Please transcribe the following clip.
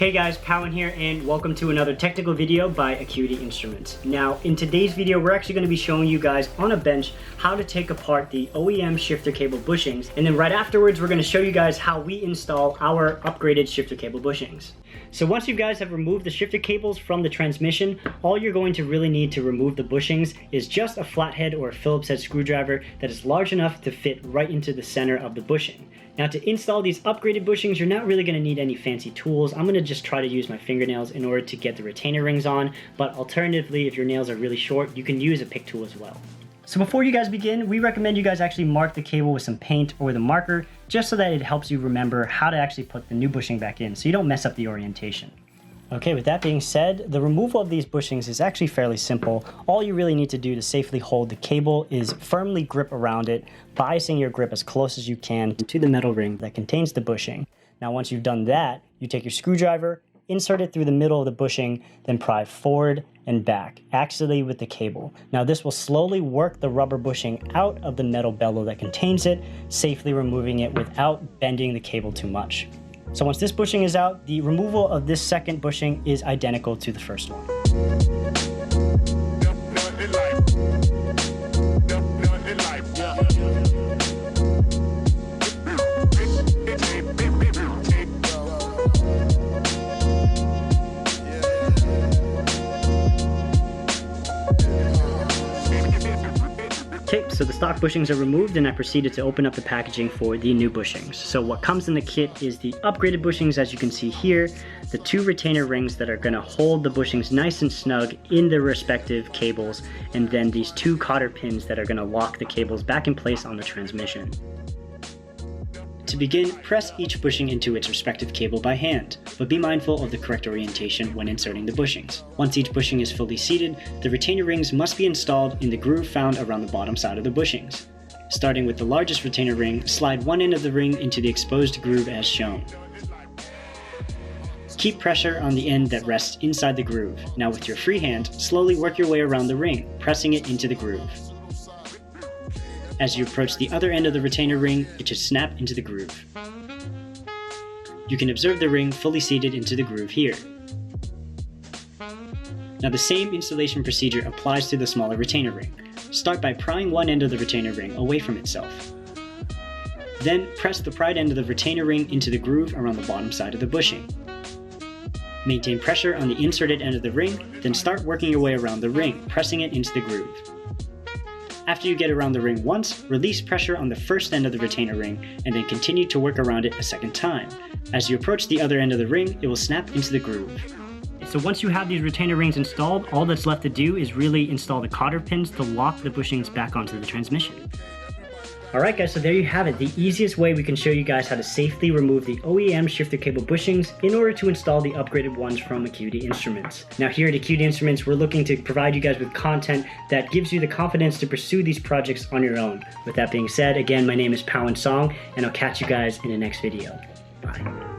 Hey guys, Pawinn here, and welcome to another technical video by Acuity Instruments. Now, in today's video, we're actually going to be showing you guys on a bench how to take apart the OEM shifter cable bushings, and then right afterwards, we're going to show you guys how we install our upgraded shifter cable bushings. So once you guys have removed the shifter cables from the transmission, all you're going to really need to remove the bushings is just a flathead or a Phillips head screwdriver that is large enough to fit right into the center of the bushing. Now, to install these upgraded bushings, you're not really going to need any fancy tools. I'm going to just try to use my fingernails in order to get the retainer rings on, but alternatively, if your nails are really short, you can use a pick tool as well. So before you guys begin, we recommend you guys actually mark the cable with some paint or with a marker, just so that it helps you remember how to actually put the new bushing back in, so you don't mess up the orientation. Okay, with that being said, the removal of these bushings is actually fairly simple. All you really need to do to safely hold the cable is firmly grip around it, biasing your grip as close as you can to the metal ring that contains the bushing. Now, once you've done that, you take your screwdriver, insert it through the middle of the bushing, then pry forward and back, axially with the cable. Now, this will slowly work the rubber bushing out of the metal bellow that contains it, safely removing it without bending the cable too much. So once this bushing is out, the removal of this second bushing is identical to the first one. Okay, so the stock bushings are removed, and I proceeded to open up the packaging for the new bushings. So what comes in the kit is the upgraded bushings, as you can see here, the two retainer rings that are going to hold the bushings nice and snug in their respective cables, and then these two cotter pins that are going to lock the cables back in place on the transmission. To begin, press each bushing into its respective cable by hand, but be mindful of the correct orientation when inserting the bushings. Once each bushing is fully seated, the retainer rings must be installed in the groove found around the bottom side of the bushings. Starting with the largest retainer ring, slide one end of the ring into the exposed groove as shown. Keep pressure on the end that rests inside the groove. Now with your free hand, slowly work your way around the ring, pressing it into the groove. As you approach the other end of the retainer ring, it should snap into the groove. You can observe the ring fully seated into the groove here. Now the same installation procedure applies to the smaller retainer ring. Start by prying one end of the retainer ring away from itself. Then press the pried end of the retainer ring into the groove around the bottom side of the bushing. Maintain pressure on the inserted end of the ring, then start working your way around the ring, pressing it into the groove. After you get around the ring once, release pressure on the first end of the retainer ring, and then continue to work around it a second time. As you approach the other end of the ring, it will snap into the groove. So once you have these retainer rings installed, all that's left to do is really install the cotter pins to lock the bushings back onto the transmission. Alright guys, so there you have it, the easiest way we can show you guys how to safely remove the OEM shifter cable bushings in order to install the upgraded ones from Acuity Instruments. Now here at Acuity Instruments, we're looking to provide you guys with content that gives you the confidence to pursue these projects on your own. With that being said, again, my name is Pawinn, and I'll catch you guys in the next video. Bye.